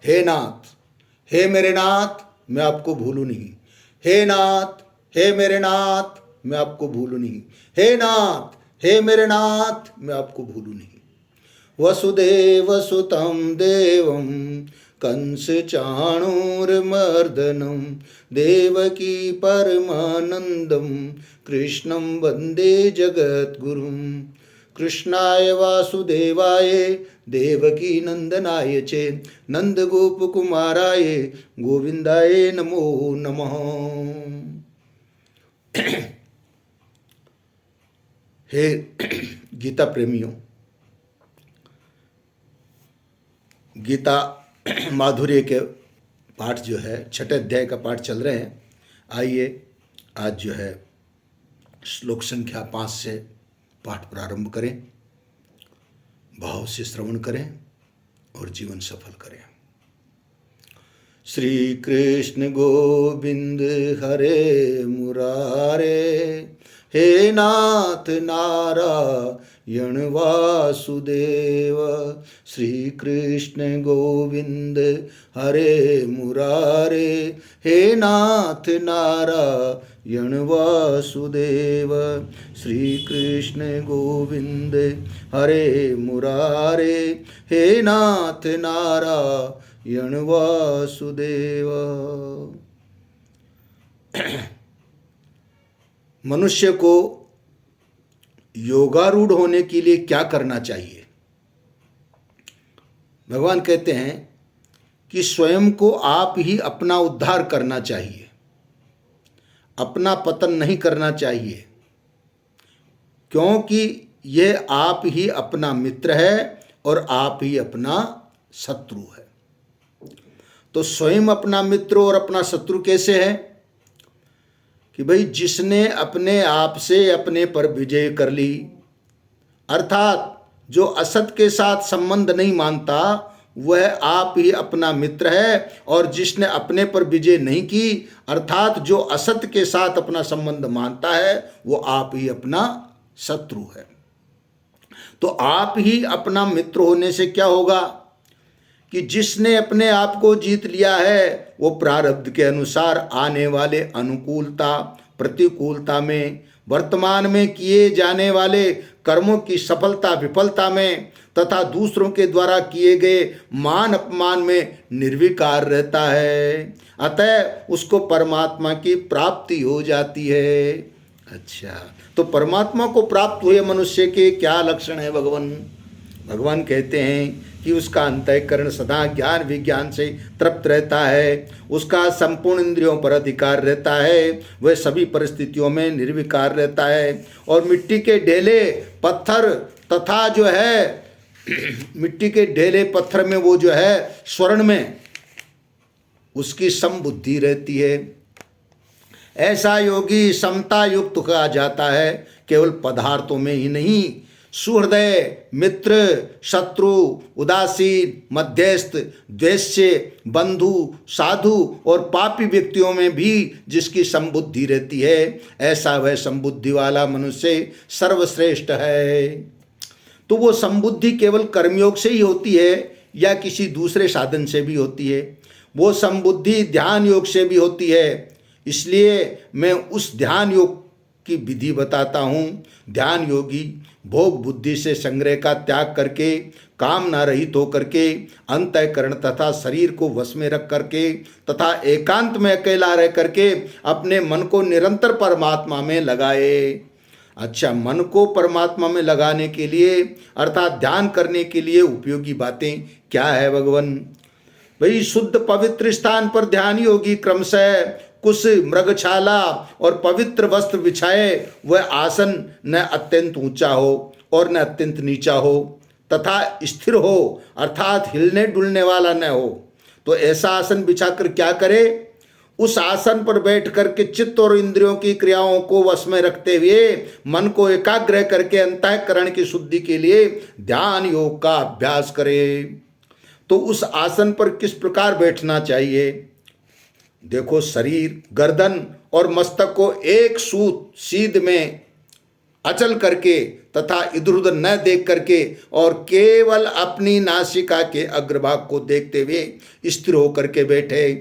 हे नाथ, हे मेरे नाथ, मैं आपको भूलूं नहीं। हे नाथ, हे मेरे नाथ, मैं आपको भूलूं नहीं। हे नाथ, हे मेरे नाथ, मैं आपको भूलूं नहीं। वसुदेव सुतं देवं कंस चाणूरमर्दनं देवकी परमानंदं कृष्णं वंदे जगद्गुरुं। कृष्णाय वासुदेवाय देवकी नंदनाय चे नंद गोप कुमाराय गोविंदाय नमो नमः। हे गीता प्रेमियों, गीता माधुर्य के पाठ जो है, छठे अध्याय का पाठ चल रहे हैं। आइए आज जो है श्लोक संख्या 5 से पाठ प्रारंभ करें, भाव से श्रवण करें और जीवन सफल करें। श्री कृष्ण गोविंद हरे मुरारे, हे नाथ नारायण वासुदेव। श्री कृष्ण गोविंद हरे मुरारे, हे नाथ नारायण वासुदेव। श्री कृष्ण गोविंद हरे मुरारे, हे नाथ नारायण वासुदेव। मनुष्य को योगारूढ़ होने के लिए क्या करना चाहिए? भगवान कहते हैं कि स्वयं को आप ही अपना उद्धार करना चाहिए, अपना पतन नहीं करना चाहिए, क्योंकि यह आप ही अपना मित्र है और आप ही अपना शत्रु है। तो स्वयं अपना मित्र और अपना शत्रु कैसे है? कि भाई जिसने अपने आप से अपने पर विजय कर ली, अर्थात जो असत के साथ संबंध नहीं मानता, वह आप ही अपना मित्र है। और जिसने अपने पर विजय नहीं की, अर्थात जो असत के साथ अपना संबंध मानता है, वो आप ही अपना शत्रु है। तो आप ही अपना मित्र होने से क्या होगा कि जिसने अपने आप को जीत लिया है, वो प्रारब्ध के अनुसार आने वाले अनुकूलता प्रतिकूलता में, वर्तमान में किए जाने वाले कर्मों की सफलता विफलता में तथा दूसरों के द्वारा किए गए मान अपमान में निर्विकार रहता है। अतः उसको परमात्मा की प्राप्ति हो जाती है। अच्छा, तो परमात्मा को प्राप्त हुए मनुष्य के क्या लक्षण है? भगवान कहते हैं कि उसका अंतःकरण सदा ज्ञान विज्ञान से तृप्त रहता है, उसका संपूर्ण इंद्रियों पर अधिकार रहता है, वह सभी परिस्थितियों में निर्विकार रहता है। और मिट्टी के ढेले पत्थर तथा जो है मिट्टी के ढेले पत्थर में वो जो है स्वर्ण में उसकी समबुद्धि रहती है। ऐसा योगी समता युक्त कहा जाता है, केवल पदार्थों में ही नहीं, सुहृदय मित्र शत्रु उदासीन मध्यस्थ द्वेष्य बंधु साधु और पापी व्यक्तियों में भी जिसकी समबुद्धि रहती है, ऐसा वह समबुद्धि वाला मनुष्य सर्वश्रेष्ठ है। तो वो समबुद्धि केवल कर्मयोग से ही होती है या किसी दूसरे साधन से भी होती है? वो समबुद्धि ध्यान योग से भी होती है। इसलिए मैं उस ध्यान योग की विधि बताता हूँ। ध्यान योगी भोग बुद्धि से संग्रह का त्याग करके, कामना रहित होकर के, अंतःकरण तथा शरीर को वश में रख करके तथा एकांत में अकेला रह करके अपने मन को निरंतर परमात्मा में लगाए। अच्छा, मन को परमात्मा में लगाने के लिए अर्थात ध्यान करने के लिए उपयोगी बातें क्या है भगवान? भाई शुद्ध पवित्र स्थान पर ध्यान योगी क्रमशः कुश मृगशाला और पवित्र वस्त्र बिछाए, वह आसन न अत्यंत ऊंचा हो और न अत्यंत नीचा हो तथा स्थिर हो, अर्थात हिलने डुलने वाला न हो। तो ऐसा आसन बिछाकर क्या करे? उस आसन पर बैठ करके चित्त और इंद्रियों की क्रियाओं को वश में रखते हुए मन को एकाग्र करके अंतःकरण की शुद्धि के लिए ध्यान योग का अभ्यास करे। तो उस आसन पर किस प्रकार बैठना चाहिए? देखो, शरीर गर्दन और मस्तक को एक सूत सीध में अचल करके तथा इधर उधर न देख करके और केवल अपनी नासिका के अग्रभाग को देखते हुए स्थिर होकर के बैठे।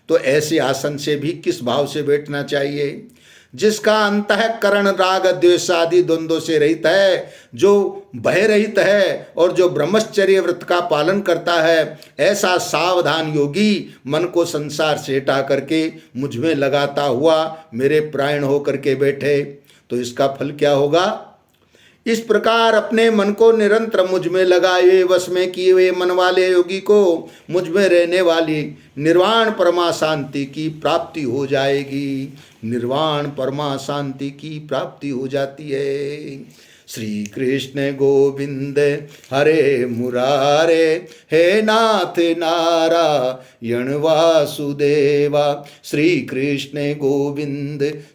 तो ऐसे आसन से भी किस भाव से बैठना चाहिए? जिसका अंतःकरण राग द्वेष आदि द्वंद्वों से रहित है, जो भय रहित है और जो ब्रह्मचर्य व्रत का पालन करता है, ऐसा सावधान योगी मन को संसार से हटा करके मुझ में लगाता हुआ मेरे प्राण होकर के बैठे। तो इसका फल क्या होगा? इस प्रकार अपने मन को निरंतर मुझ में लगाए वश में किए हुए मन वाले योगी को मुझ में रहने वाली निर्वाण परमा शांति की प्राप्ति हो जाएगी। निर्वाण परमा शांति की प्राप्ति हो जाती है। श्री कृष्ण गोविंद हरे मुरारे, हे नाथ नारायण वासुदेवा। श्री कृष्ण गोविंद